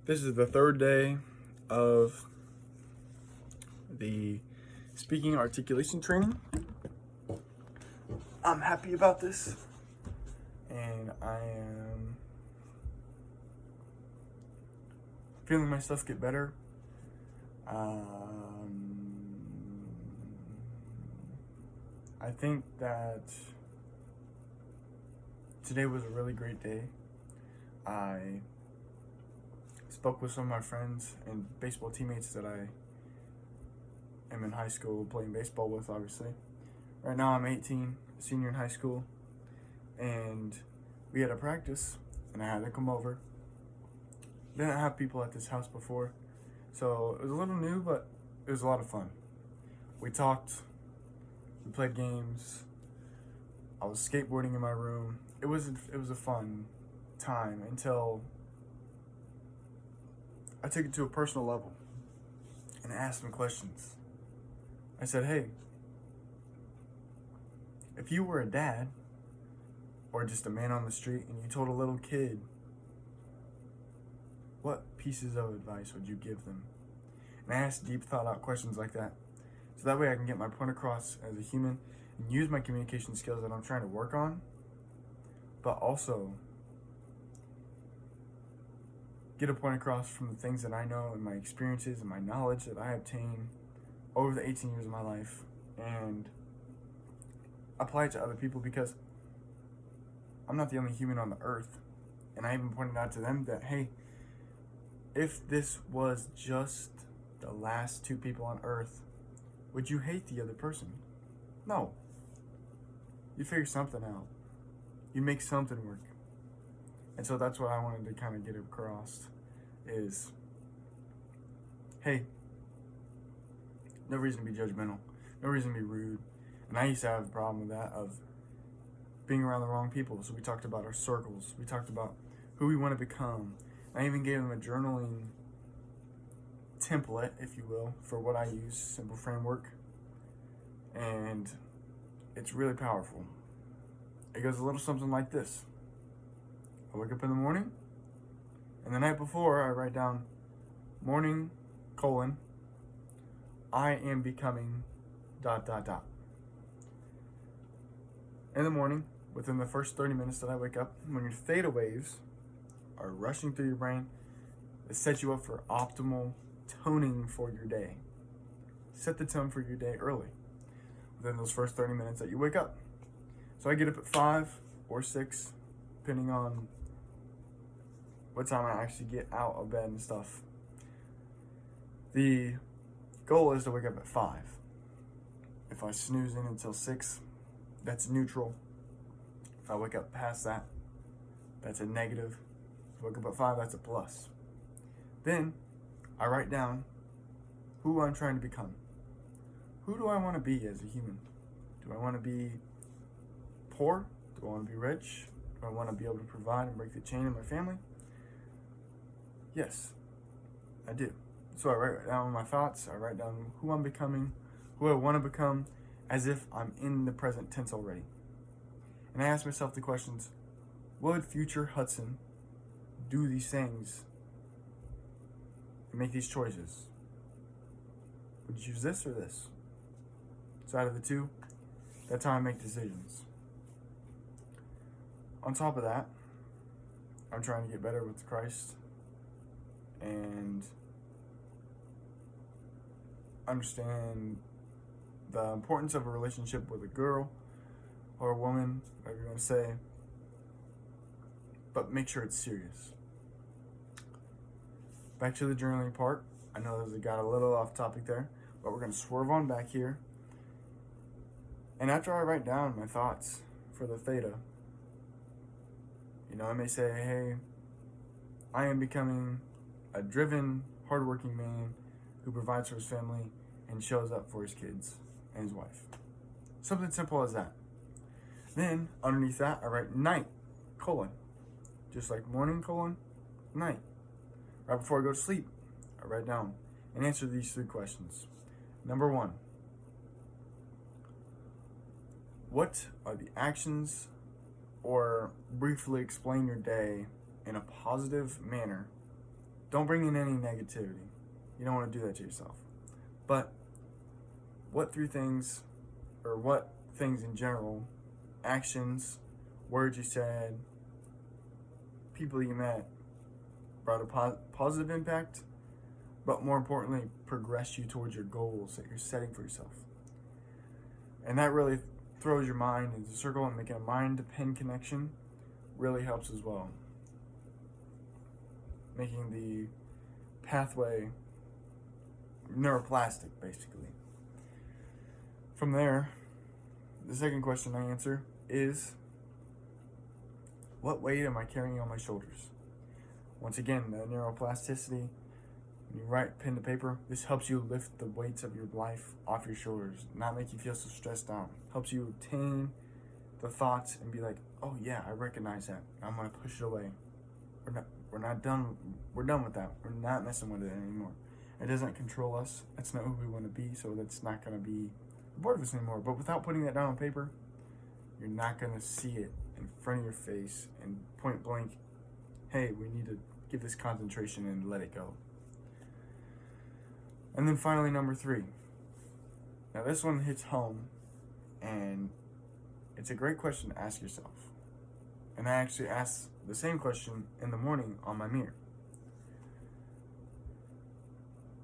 This is the third day of the speaking articulation training. I'm happy about this, and I am feeling myself get better. I think that today was a really great day. I spoke with some of my friends and baseball teammates that I am in high school playing baseball with, obviously. Right now I'm 18, senior in high school, and we had a practice, and I had to come over. Didn't have people at this house before, so it was a little new, but it was a lot of fun. We talked, we played games, I was skateboarding in my room. It was a fun time until I took it to a personal level and asked them questions. I said, hey, if you were a dad or just a man on the street and you told a little kid, what pieces of advice would you give them? And I asked deep, thought out questions like that. So that way I can get my point across as a human and use my communication skills that I'm trying to work on, but also get a point across from the things that I know and my experiences and my knowledge that I obtained over the 18 years of my life, and apply it to other people, because I'm not the only human on the earth. And I even pointed out to them that, hey, if this was just the last two people on earth, would you hate the other person? No. You figure something out. You make something work. And so that's what I wanted to kind of get across is, hey, no reason to be judgmental. No reason to be rude. And I used to have a problem with that, of being around the wrong people. So we talked about our circles. We talked about who we want to become. I even gave them a journaling template, if you will, for what I use, simple framework. And it's really powerful. It goes a little something like this. I wake up in the morning, and the night before I write down morning, I am becoming ... In the morning, within the first 30 minutes that I wake up, when your theta waves are rushing through your brain, it sets you up for optimal toning for your day. Set the tone for your day early, within those first 30 minutes that you wake up. So I get up at 5 or 6, depending on what time I actually get out of bed and stuff. The goal is to wake up at 5. If I snooze in until 6, that's neutral. If I wake up past that, that's a negative. If I wake up at 5, that's a plus. Then I write down who I'm trying to become. Who do I want to be as a human? Do I want to be poor? Do I want to be rich? Do I want to be able to provide and break the chain in my family? Yes, I do. So I write down my thoughts. I write down who I'm becoming, who I want to become, as if I'm in the present tense already. And I ask myself the questions, would future Hudson do these things and make these choices? Would you choose this or this? So out of the two, that's how I make decisions. On top of that, I'm trying to get better with Christ and understand the importance of a relationship with a girl or a woman, whatever you want to say, but make sure it's serious. Back to the journaling part. I know that got a little off topic there, but we're going to swerve on back here. And after I write down my thoughts for the theta, I may say, hey, I am becoming a driven, hardworking man who provides for his family and shows up for his kids and his wife. Something simple as that. Then, underneath that, I write night, just like morning, night. Right before I go to sleep, I write down and answer these 3 questions. Number 1, what are the actions, or briefly explain your day in a positive manner don't bring in any negativity. You don't want to do that to yourself. But what things in general, actions, words you said, people you met, brought a positive impact, but more importantly, progress you towards your goals that you're setting for yourself. And that really throws your mind into a circle, and making a mind-to-pen connection really helps as well. Making the pathway neuroplastic, basically. From there, the second question I answer is, what weight am I carrying on my shoulders? Once again, the neuroplasticity, when you write pen to paper, this helps you lift the weights of your life off your shoulders, not make you feel so stressed out. Helps you obtain the thoughts and be like, oh yeah, I recognize that. I'm going to push it away. We're not done. We're done with that. We're not messing with it anymore. It doesn't control us. That's not who we want to be, so that's not going to be a part of us anymore. But without putting that down on paper, you're not going to see it in front of your face and point blank, hey, we need to give this concentration and let it go. And then finally, number 3. Now this one hits home, and it's a great question to ask yourself. And I actually asked the same question in the morning on my mirror.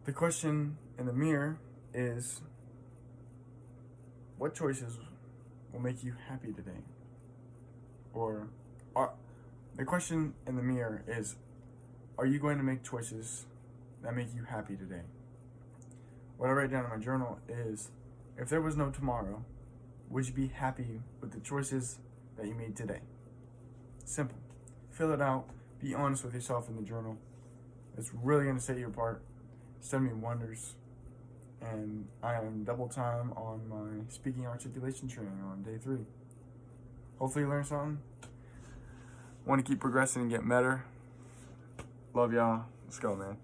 The question in the mirror is, what choices will make you happy today? Or the question in the mirror is, are you going to make choices that make you happy today? What I write down in my journal is, if there was no tomorrow, would you be happy with the choices that you made today? Simple. Fill it out. Be honest with yourself in the journal. It's really going to set you apart. It's done me wonders. And I am double time on my speaking articulation training on day 3. Hopefully you learned something. Want to keep progressing and get better. Love y'all. Let's go, man.